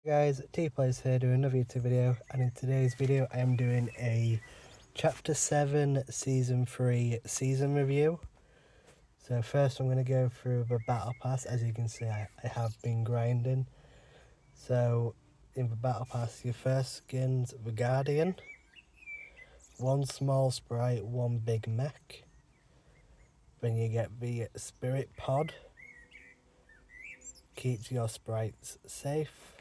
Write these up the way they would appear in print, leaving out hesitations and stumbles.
Guys, T-Plays here doing another YouTube video, and in today's video I am doing a Chapter 7 Season 3 season review. So first I'm going to go through the Battle Pass. As you can see, I have been grinding. So in the Battle Pass, your first skin's the Guardian, one small sprite, one big mech. Then you get the Spirit Pod, keeps your sprites safe.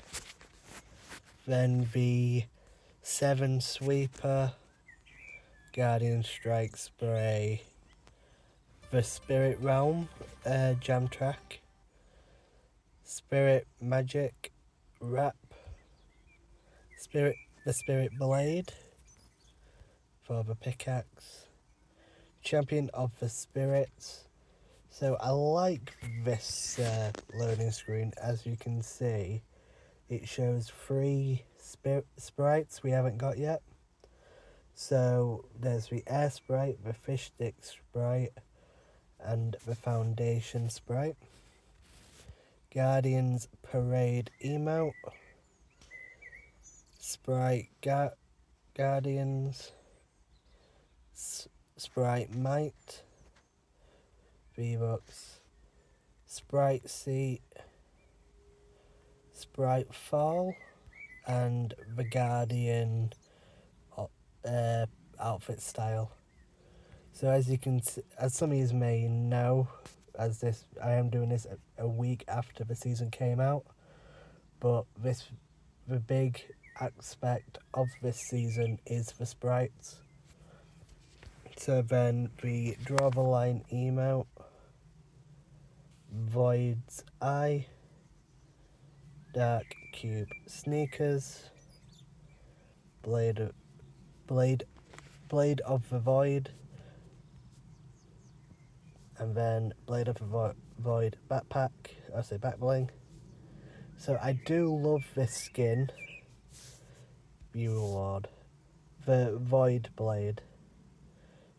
Then the 7 Sweeper, Guardian Strike Spray, the Spirit Realm Jam Track, Spirit Magic Wrap, the Spirit Blade for the pickaxe, Champion of the Spirits. So I like this loading screen. As you can see, it shows 3 sprites we haven't got yet. So there's the Air Sprite, the Fish Stick Sprite, and the Foundation Sprite. Guardians Parade emote, Sprite Guardians, Sprite Might, V-Bucks, Sprite Seat, Sprite Fall, and the Guardian outfit style. So as you can see, as some of you may know, I am doing this a week after the season came out, but the big aspect of this season is the sprites. So then the Draw the Line emote, Void's Eye, Dark Cube Sneakers, Blade of the Void, and then Blade of the Void backpack, back bling. So I do love this skin, you Lord, the Void Blade.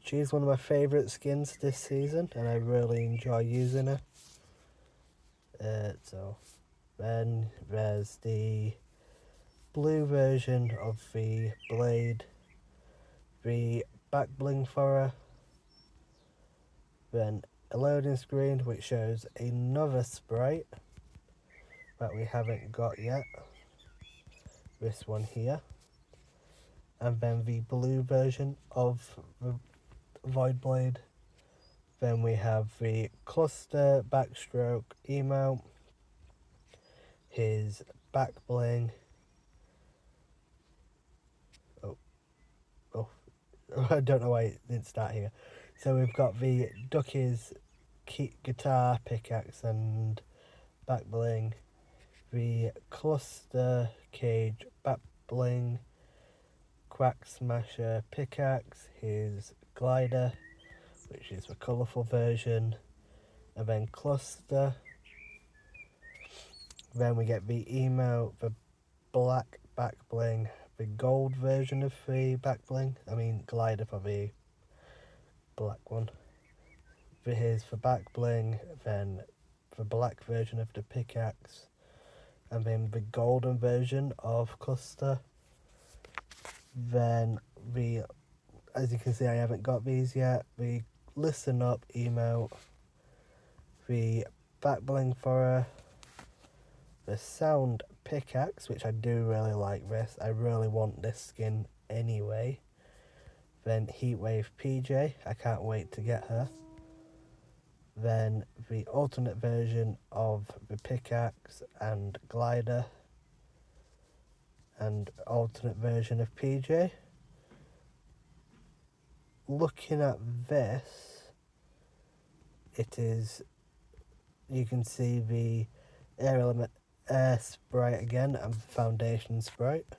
She's one of my favourite skins this season, and I really enjoy using her. So then there's the blue version of the blade, the back bling for her. Then a loading screen which shows another sprite that we haven't got yet, this one here, and then the blue version of the Void Blade. Then we have the Cluster Backstroke emote, his back bling, I don't know why it didn't start here. So we've got the Ducky's guitar, pickaxe and back bling, the Cluster Cage back bling, Quack Smasher pickaxe, his glider, which is the colourful version, and then Cluster. Then we get the emote, the black back bling, the gold version of the back bling, glider for the black one. Here's the back bling, then the black version of the pickaxe, and then the golden version of Cluster. Then as you can see, I haven't got these yet, the Listen Up emote, the back bling for her, the sound pickaxe, which I do really like this. I really want this skin anyway. Then Heatwave PJ, I can't wait to get her. Then the alternate version of the pickaxe and glider, and alternate version of PJ. Looking at this, you can see the air sprite again and foundation sprite.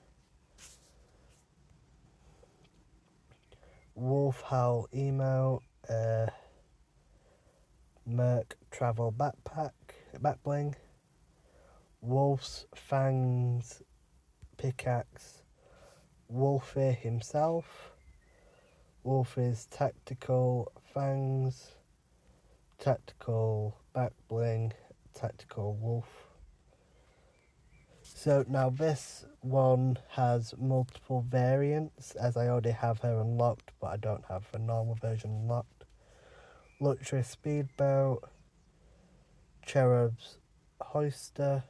Wolf Howl emote, Merc Travel back bling, Wolf's Fangs pickaxe, Wolfie himself, Wolfie's Tactical Fangs, Tactical back bling, Tactical Wolf. So now this one has multiple variants, as I already have her unlocked, but I don't have the normal version unlocked. Luxury Speedboat, Cherub's Hoister.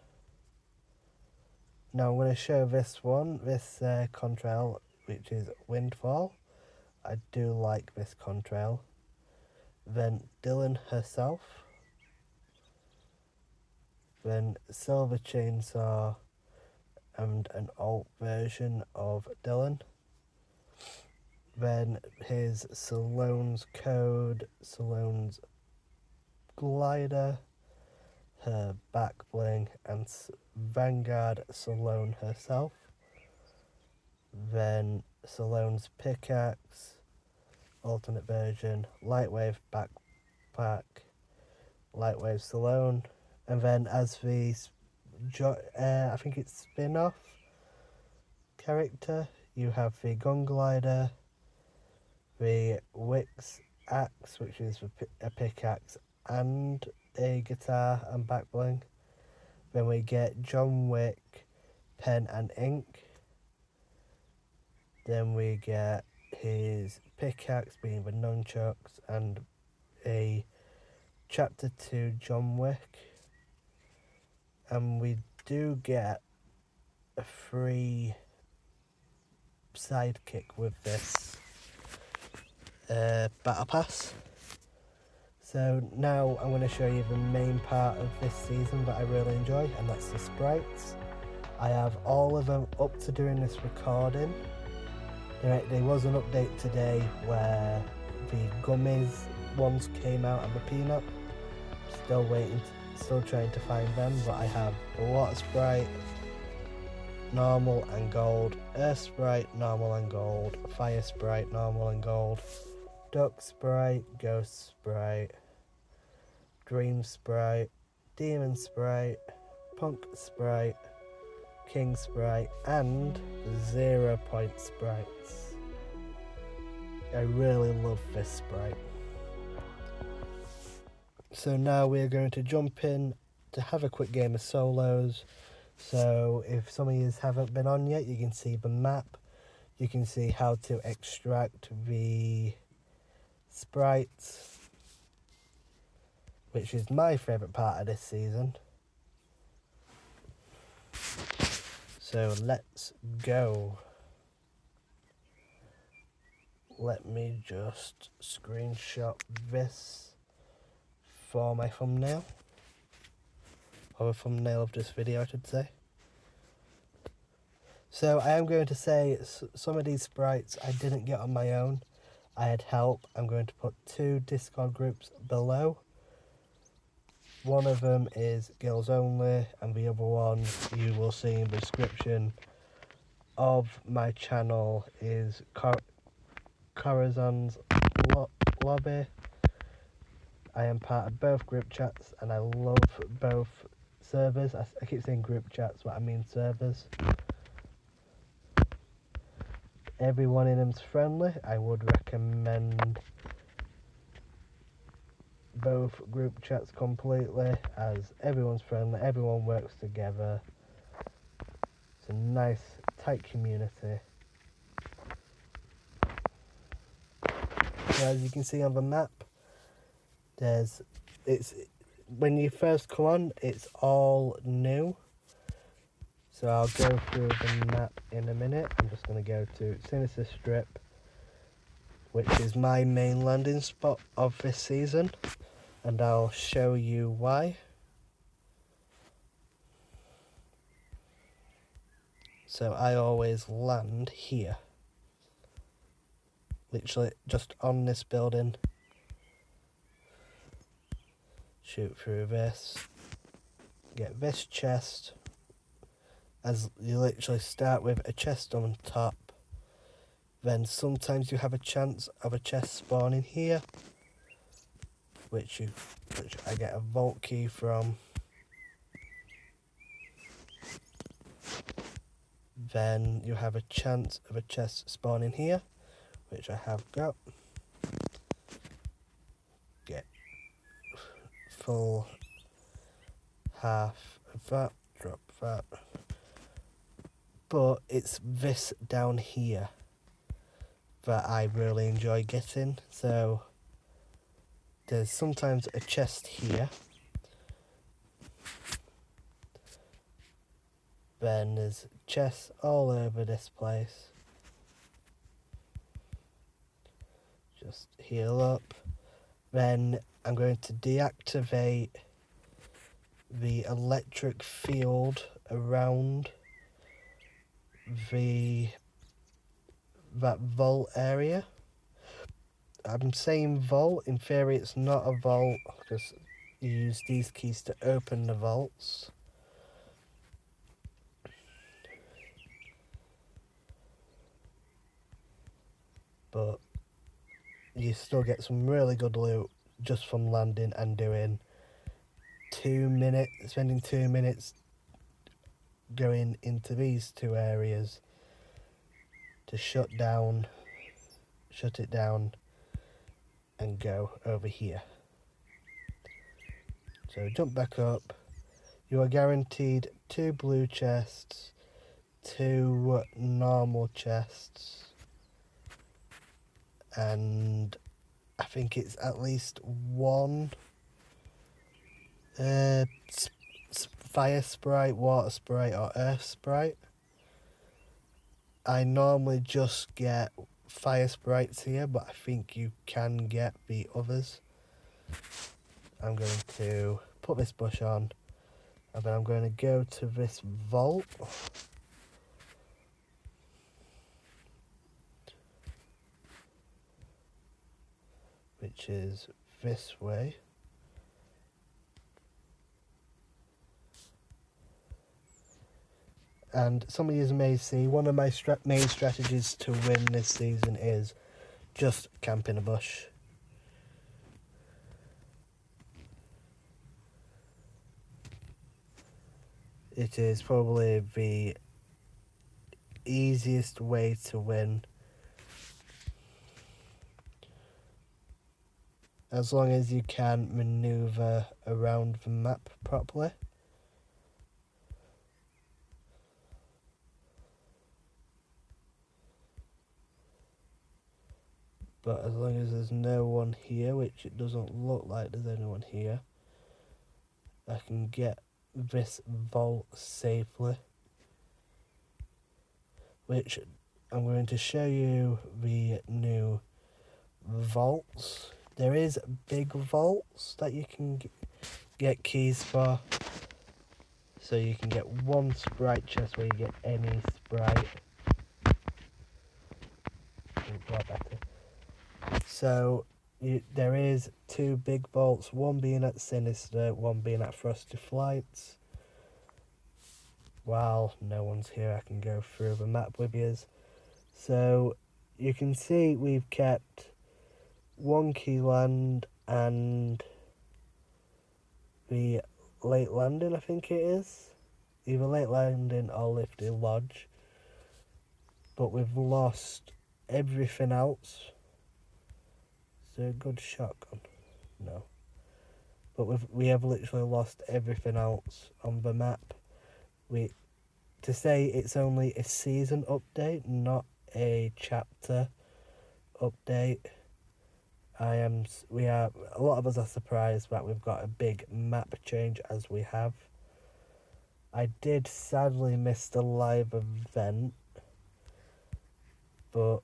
Now I'm going to show this one, this contrail, which is Windfall. I do like this contrail. Then Dylan herself. Then Silver Chainsaw and an alt version of Dylan. Then his Salone's Code, Salone's Glider, her back bling, and Vanguard Salone herself. Then Salone's Pickaxe, alternate version, Lightwave backpack, Lightwave Salone. And then as the I think it's spin-off character, you have the Gun Glider, the Wix Axe, which is a pickaxe and a guitar and back bling. Then we get John Wick pen and ink. Then we get his pickaxe being the nunchucks and a chapter 2 John Wick. And we do get a free sidekick with this battle pass. So now I'm going to show you the main part of this season that I really enjoy, and that's the sprites. I have all of them up to doing this recording. There was an update today where the gummies ones came out and the peanut. Still waiting, still trying to find them, but I have the water sprite, normal and gold, earth sprite, normal and gold, fire sprite, normal and gold, duck sprite, ghost sprite, dream sprite, demon sprite, punk sprite, king sprite, and 0 point sprites. I really love this sprite. So now we're going to jump in to have a quick game of solos. So if some of you haven't been on yet, you can see the map. You can see how to extract the sprites, which is my favourite part of this season. So let's go. Let me just screenshot this for my thumbnail. Or a thumbnail of this video, I should say. So I am going to say some of these sprites I didn't get on my own. I had help. I'm going to put 2 Discord groups below. One of them is girls only, and the other one you will see in the description of my channel is Corazon's Lobby. I am part of both group chats and I love both servers. I keep saying group chats, but I mean servers. Everyone in them's friendly. I would recommend both group chats completely, as everyone's friendly, everyone works together. It's a nice, tight community. So as you can see on the map, when you first come on, it's all new. So I'll go through the map in a minute. I'm just going to go to Sinister Strip, which is my main landing spot of this season, and I'll show you why. So I always land here, literally just on this building. Shoot through this, get this chest, as you literally start with a chest on top. Then sometimes you have a chance of a chest spawning here, which I get a vault key from. Then you have a chance of a chest spawning here, which I have got. Get full half of that, drop that. But it's this down here that I really enjoy getting. So there's sometimes a chest here. Then there's chests all over this place. Just heal up. Then I'm going to deactivate the electric field around that vault area. I'm saying vault, in theory it's not a vault because you use these keys to open the vaults. But you still get some really good loot just from landing and doing spending 2 minutes going into these two areas to shut it down and go over here. So jump back up. You are guaranteed 2 blue chests, 2 normal chests, and I think it's at least 1 fire sprite, water sprite or earth sprite. I normally just get fire sprites here, but I think you can get the others. I'm going to put this bush on, and then I'm going to go to this vault. Which is this way. And some of you may see, one of my main strategies to win this season is just camp in a bush. It is probably the easiest way to win. As long as you can maneuver around the map properly. But as long as there's no one here, which it doesn't look like there's anyone here, I can get this vault safely. Which I'm going to show you the new vaults. There is big vaults that you can get keys for. So you can get 1 sprite chest where you get any sprite. So there is 2 big vaults, one being at Sinister, one being at Frosty Flights. While no one's here, I can go through the map with you. So you can see we've kept 1 key land and the late landing, I think it is. Either late landing or Lifty Lodge. But we've lost everything else. Is there a good shotgun? No. But we have literally lost everything else on the map. To say it's only a season update, not a chapter update. A lot of us are surprised that we've got a big map change as we have. I did sadly miss the live event, but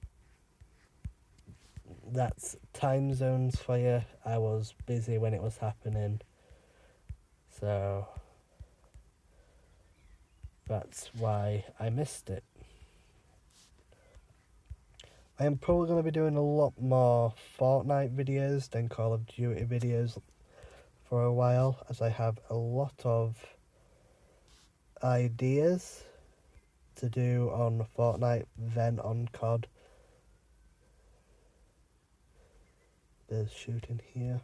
that's time zones for you. I was busy when it was happening, so that's why I missed it. I am probably going to be doing a lot more Fortnite videos than Call of Duty videos for a while, as I have a lot of ideas to do on Fortnite then on COD. There's shooting here.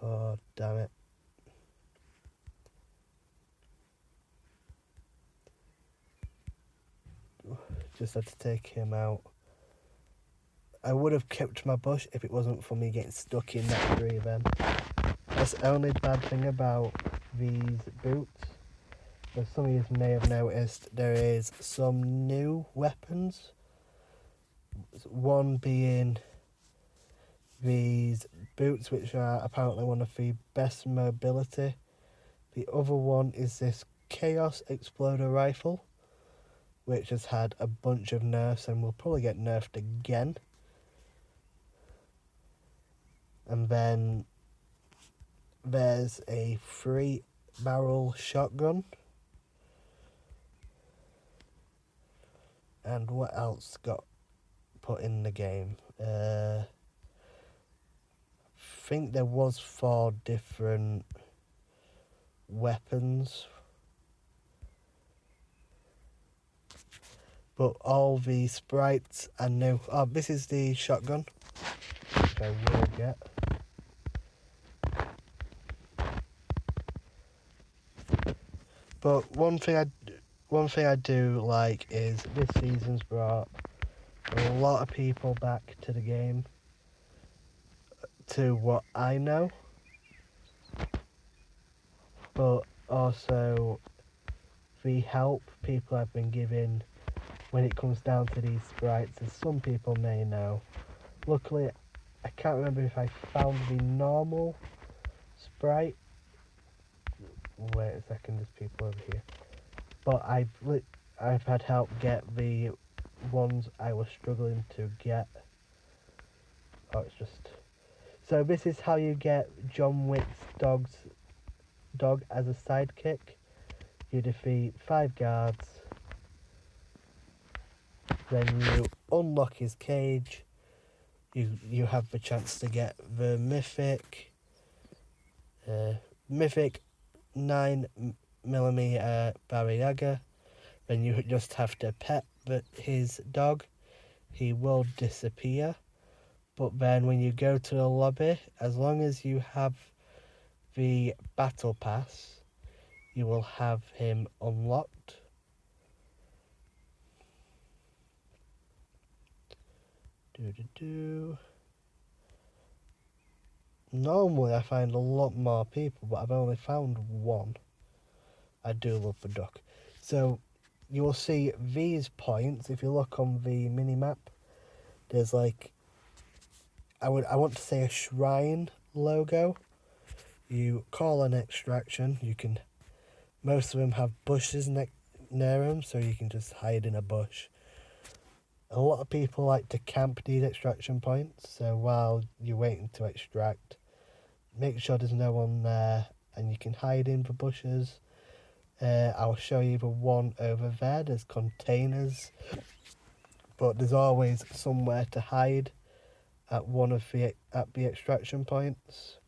Oh, damn it. Just had to take him out. I would have kept my bush if it wasn't for me getting stuck in that tree then. That's the only bad thing about these boots. As some of you may have noticed, there is some new weapons. One being these boots, which are apparently one of the best mobility. The other one is this Chaos Exploder rifle, which has had a bunch of nerfs and will probably get nerfed again. And then there's a 3-barrel shotgun. And what else got put in the game? I think there was 4 different weapons. But all the sprites are new. Oh, this is the shotgun, which I will get. But one thing I do like is this season's brought a lot of people back to the game, to what I know. But also the help people have been giving when it comes down to these sprites, as some people may know. Luckily, I can't remember if I found the normal sprite. Wait a second, there's people over here. But I've had help get the ones I was struggling to get. Oh, it's just... So this is how you get John Wick's dog as a sidekick. You defeat 5 guards. Then you unlock his cage. You have the chance to get the mythic 9mm Baba Yaga. Then you just have to pet his dog. He will disappear. But then when you go to the lobby, as long as you have the battle pass, you will have him unlocked. Normally I find a lot more people, but I've only found one. I do love the duck. So you will see these points. If you look on the mini-map, there's like, I want to say a shrine logo. You call an extraction. Most of them have bushes near them, so you can just hide in a bush. A lot of people like to camp these extraction points, so while you're waiting to extract, make sure there's no one there and you can hide in the bushes. I'll show you the one over there. There's containers, but there's always somewhere to hide at the extraction points.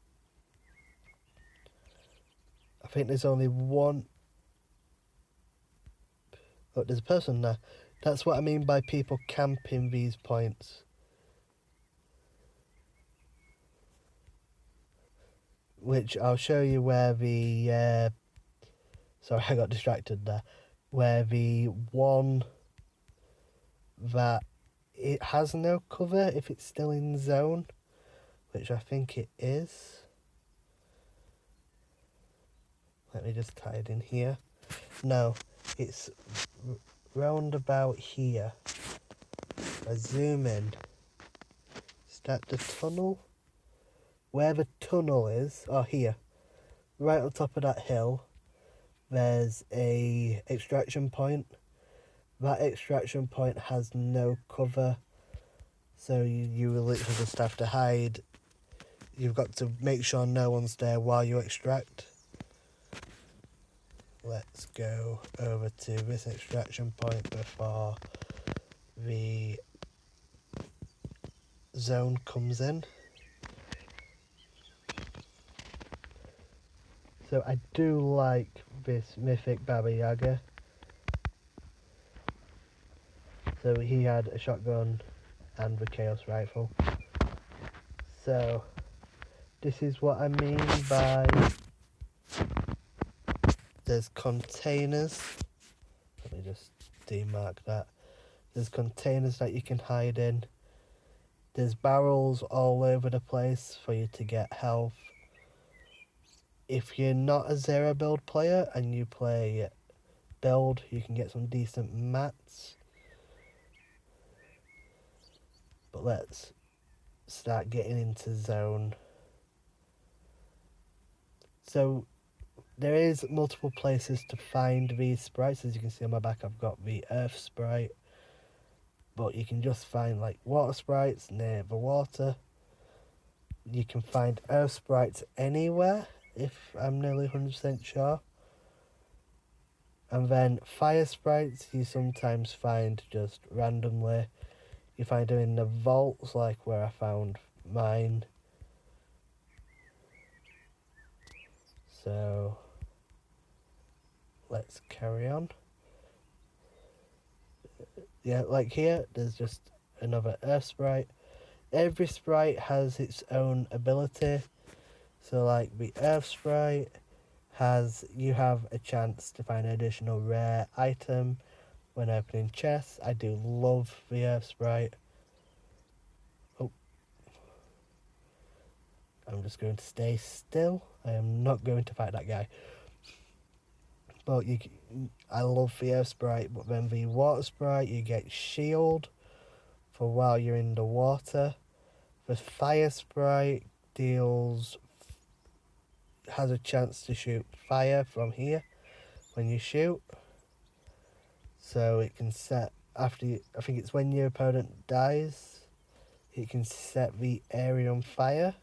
I think there's only one. Look, there's a person there. That's what I mean by people camping these points. Which I'll show you where the... sorry, I got distracted there. Where the one that it has no cover, if it's still in zone, which I think it is. Let me just tie it in here. No, it's round about here. I zoom in. Is that the tunnel? Where the tunnel is, oh here, right on top of that hill, there's a extraction point. That extraction point has no cover, so you will literally just have to hide. You've got to make sure no one's there while you extract. Let's go over to this extraction point before the zone comes in. So I do like this mythic Baba Yaga. So he had a shotgun and the Chaos rifle. So this is what I mean by there's containers. Let me just demark that. There's containers that you can hide in. There's barrels all over the place for you to get health. if you're not a zero build player and you play build, you can get some decent mats. But let's start getting into zone. So there is multiple places to find these sprites. As you can see on my back, I've got the earth sprite, but you can just find like water sprites near the water. You can find earth sprites anywhere, if I'm nearly 100% sure. And then fire sprites you sometimes find just randomly. You find them in the vaults, like where I found mine. So let's carry on. Yeah, like here, there's just another earth sprite. Every sprite has its own ability. So like the earth sprite you have a chance to find an additional rare item when opening chests. I do love the earth sprite. Oh, I'm just going to stay still. I am not going to fight that guy. But I love the earth sprite, but then the water sprite, you get shield for while you're in the water. The fire sprite has a chance to shoot fire from here when you shoot. So it can set I think it's when your opponent dies, it can set the area on fire.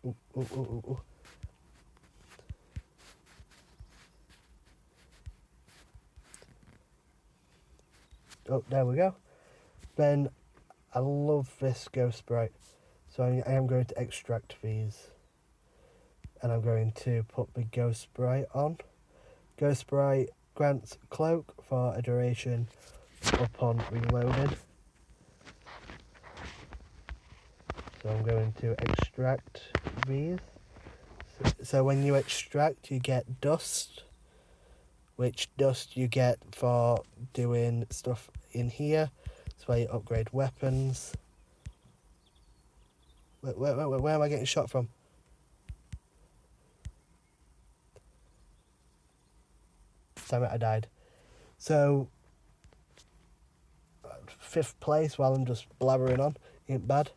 Ooh, ooh, ooh, ooh, ooh. Oh, there we go. Then I love this ghost sprite, so I am going to extract these, and I'm going to put the ghost sprite on. Ghost sprite grants cloak for a duration upon reloading. So I'm going to extract these. So when you extract, you get dust, which dust you get for doing stuff in here. That's where you upgrade weapons. Where am I getting shot from? Damn it, I died. So, 5th place while I'm just blabbering on. Ain't bad.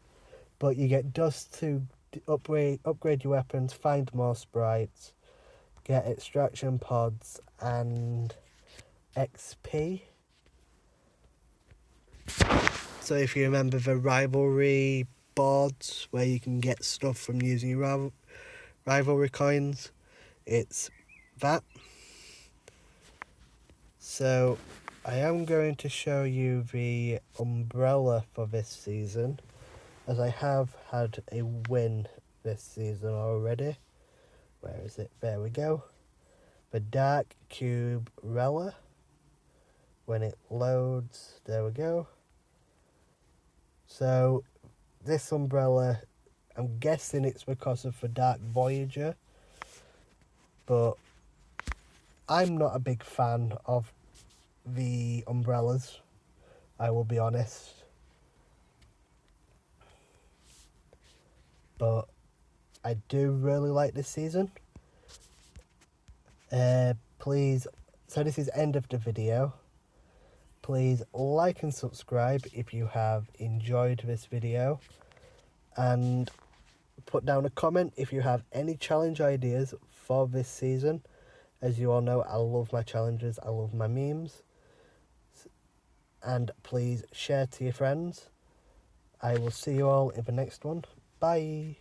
But you get dust to upgrade your weapons, find more sprites, get extraction pods and XP. So if you remember the rivalry boards where you can get stuff from using your rivalry coins, it's that. So I am going to show you the umbrella for this season, as I have had a win this season already. Where is it? There we go. The Dark Cube Rella. When it loads, there we go. So this umbrella, I'm guessing it's because of the Dark Voyager, but I'm not a big fan of the umbrellas, I will be honest. But I do really like this season. Please, so this is end of the video. Please like and subscribe if you have enjoyed this video, and put down a comment if you have any challenge ideas for this season. As you all know, I love my challenges, I love my memes. And please share to your friends. I will see you all in the next one. Bye.